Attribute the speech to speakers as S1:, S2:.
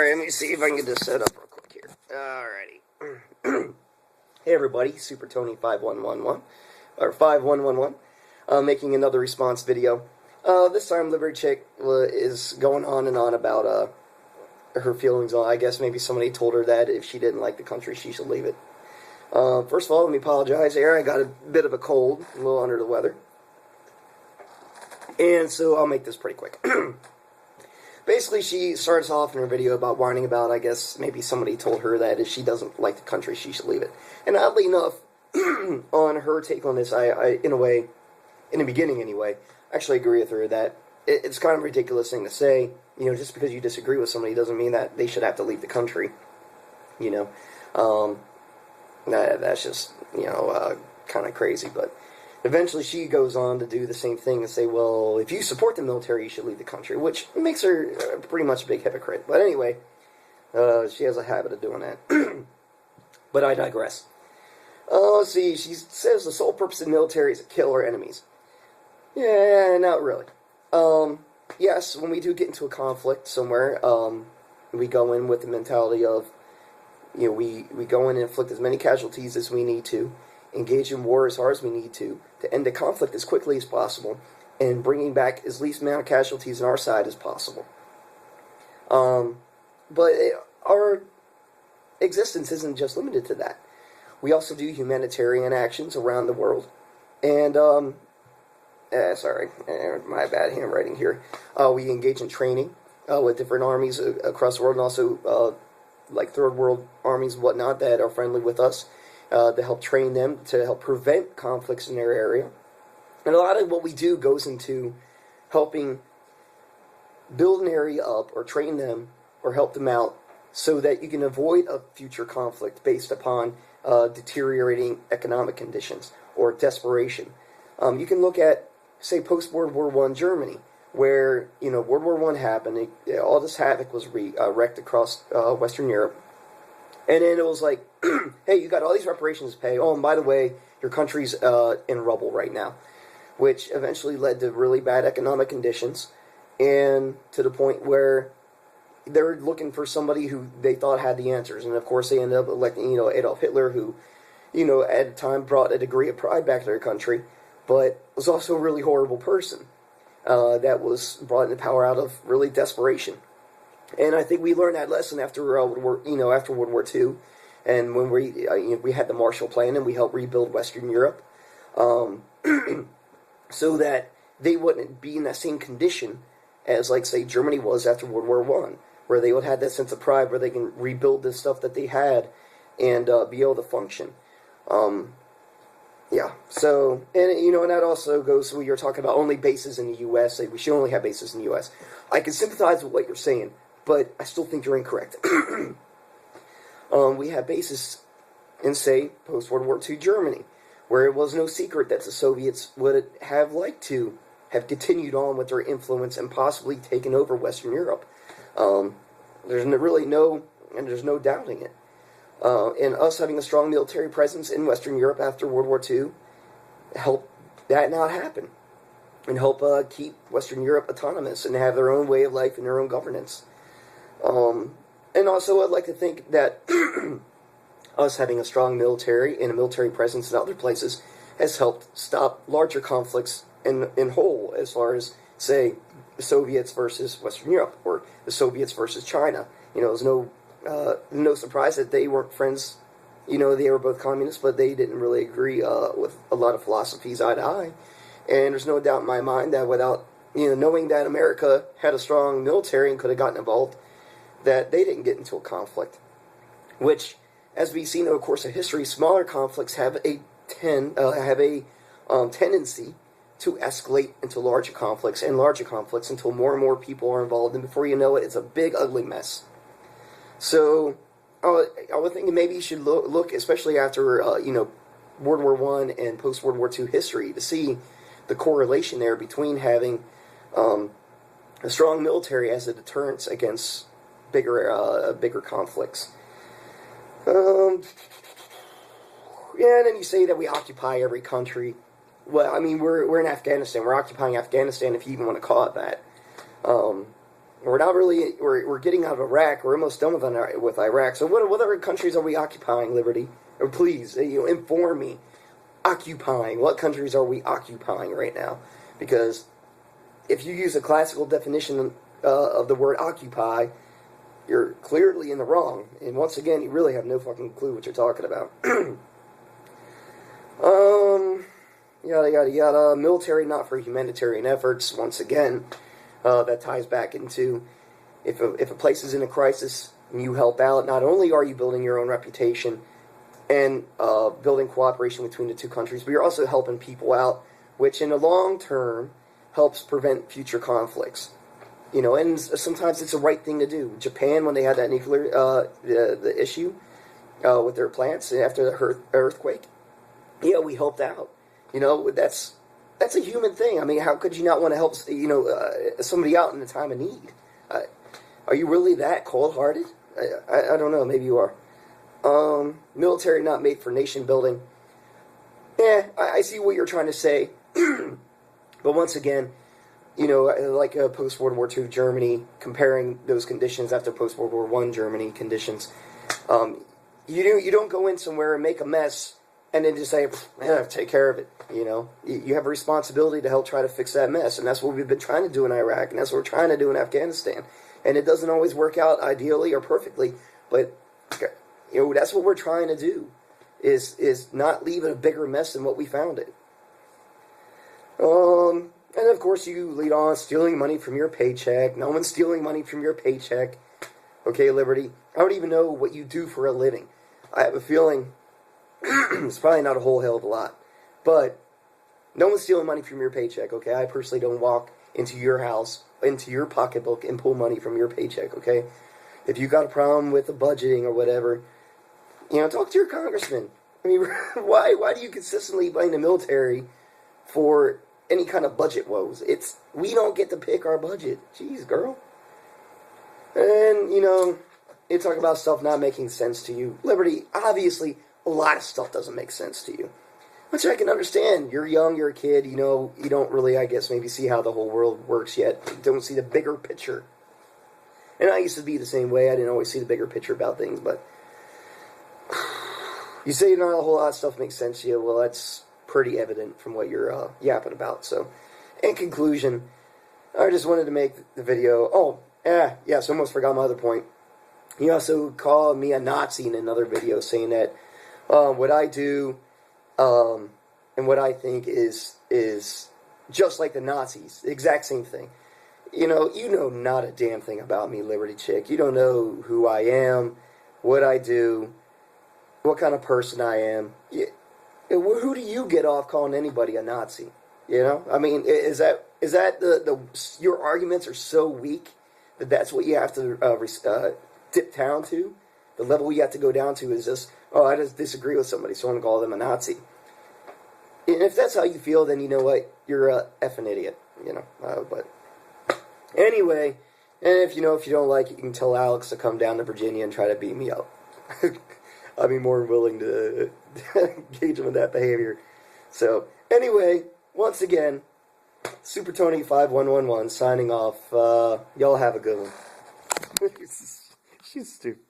S1: Alright, let me see if I can get this set up real quick here. Alrighty. Hey everybody, Super Tony 5111, or 5111, making another response video. This time Liberty Chick is going on and on about her feelings on, I guess maybe somebody told her that if she didn't like the country, she should leave it. First of all, let me apologize here. I got a bit of a cold, a little under the weather. And so I'll make this pretty quick. Basically, she starts off in her video about whining about, I guess, maybe somebody told her that if she doesn't like the country, she should leave it. And oddly enough, on her take on this, I, in a way, in the beginning anyway, actually agree with her that it's kind of a ridiculous thing to say. You know, just because you disagree with somebody doesn't mean that they should have to leave the country. You know, that's just, you know, kind of crazy, but eventually she goes on to do the same thing and say, well, if you support the military, you should leave the country, which makes her pretty much a big hypocrite. But anyway, she has a habit of doing that. But I digress. Let's see, she says the sole purpose of the military is to kill our enemies. Yeah, not really. Yes, when we do get into a conflict somewhere, we go in with the mentality of, you know, we go in and inflict as many casualties as we need to, engage in war as hard as we need to end the conflict as quickly as possible, and bringing back as least amount of casualties on our side as possible. But our existence isn't just limited to that. We also do humanitarian actions around the world. And, sorry, my bad handwriting here. We engage in training with different armies across the world, and also like third world armies and whatnot that are friendly with us. To help train them, to help prevent conflicts in their area. And a lot of what we do goes into helping build an area up or train them or help them out so that you can avoid a future conflict based upon deteriorating economic conditions or desperation. You can look at, say, post-World War I Germany, where, you know, World War I happened, all this havoc was wreaked across Western Europe. And then it was like, hey, you got all these reparations to pay. Oh, and by the way, your country's in rubble right now. Which eventually led to really bad economic conditions. And to the point where they're looking for somebody who they thought had the answers. And of course they ended up electing, you know, Adolf Hitler, who, you know, at the time brought a degree of pride back to their country. But was also a really horrible person. That was brought into power out of really desperation. And I think we learned that lesson after World War II, and when we had the Marshall Plan and we helped rebuild Western Europe, so that they wouldn't be in that same condition as, like, say, Germany was after World War I, where they would have that sense of pride where they can rebuild the stuff that they had and be able to function. Yeah. So, and you know, and that also goes. We were talking about only bases in the U.S. We should only have bases in the U.S. I can sympathize with what you're saying, but I still think you're incorrect. We have bases in, say, post-World War II Germany, where it was no secret that the Soviets would have liked to have continued on with their influence and possibly taken over Western Europe. There's really there's no doubting it. And us having a strong military presence in Western Europe after World War II helped that not happen, and help keep Western Europe autonomous and have their own way of life and their own governance. And also, I'd like to think that us having a strong military and a military presence in other places has helped stop larger conflicts in whole, as far as, say, the Soviets versus Western Europe, or the Soviets versus China. You know, there's no surprise that they weren't friends. You know, they were both communists, but they didn't really agree with a lot of philosophies eye to eye. And there's no doubt in my mind that without, you know, knowing that America had a strong military and could have gotten involved, that they didn't get into a conflict. Which, as we've seen over the course of history, smaller conflicts have a tendency to escalate into larger conflicts until more and more people are involved, and before you know it, it's a big, ugly mess. So, I would think maybe you should look, especially after, you know, World War I and post-World War II history, to see the correlation there between having a strong military as a deterrence against bigger conflicts. Yeah, and then you say that we occupy every country. Well, I mean, we're in Afghanistan. We're occupying Afghanistan, if you even want to call it that. We're not really, we're getting out of Iraq. We're almost done with Iraq. So what other countries are we occupying, Liberty? Or please, inform me. Occupying. What countries are we occupying right now? Because if you use a classical definition of the word occupy, you're clearly in the wrong. And once again, you really have no fucking clue what you're talking about. Yada, yada, yada. Military not for humanitarian efforts. Once again, that ties back into if a place is in a crisis and you help out, not only are you building your own reputation and building cooperation between the two countries, but you're also helping people out, which in the long term helps prevent future conflicts. And sometimes it's the right thing to do. Japan, when they had that nuclear the issue with their plants after the earthquake, yeah, we helped out. That's a human thing. I mean, how could you not want to help somebody out in a time of need? Are you really that cold-hearted? I don't know. Maybe you are. Military not made for nation building. Yeah, I see what you're trying to say. But once again, like post-World War II Germany, comparing those conditions after post-World War I Germany conditions, you don't go in somewhere and make a mess and then just say, take care of it. You have a responsibility to help try to fix that mess, and that's what we've been trying to do in Iraq, and that's what we're trying to do in Afghanistan. And it doesn't always work out ideally or perfectly, but that's what we're trying to do, is not leave it a bigger mess than what we found it. And of course you lead on stealing money from your paycheck. No one's stealing money from your paycheck. Okay, Liberty. I don't even know what you do for a living. I have a feeling it's probably not a whole hell of a lot. But no one's stealing money from your paycheck, okay? I personally don't walk into your house, into your pocketbook, and pull money from your paycheck, okay? If you got a problem with the budgeting or whatever, talk to your congressman. I mean, why do you consistently blame the military for any kind of budget woes? We don't get to pick our budget. Jeez, girl. And, you talk about stuff not making sense to you. Liberty, obviously, a lot of stuff doesn't make sense to you. Which I can understand. You're young, you're a kid, you don't really, I guess, maybe see how the whole world works yet. You don't see the bigger picture. And I used to be the same way. I didn't always see the bigger picture about things, but you say not a whole lot of stuff makes sense to you. Well, that's pretty evident from what you're yapping about. So, in conclusion, I just wanted to make the video. Oh, yes, almost forgot my other point. He also called me a Nazi in another video, saying that what I do and what I think is just like the Nazis, the exact same thing. You know not a damn thing about me, Liberty Chick. You don't know who I am, what I do, what kind of person I am. Who do you get off calling anybody a Nazi? I mean, is that your arguments are so weak that that's what you have to dip down to? The level you have to go down to is just, I just disagree with somebody, so I'm going to call them a Nazi. And if that's how you feel, then you know what? You're a effing idiot, but anyway, and if you don't like it, you can tell Alex to come down to Virginia and try to beat me up. I'd be more willing to engage him in that behavior. So, anyway, once again, Super Tony 5111 signing off. Y'all have a good one. She's stupid.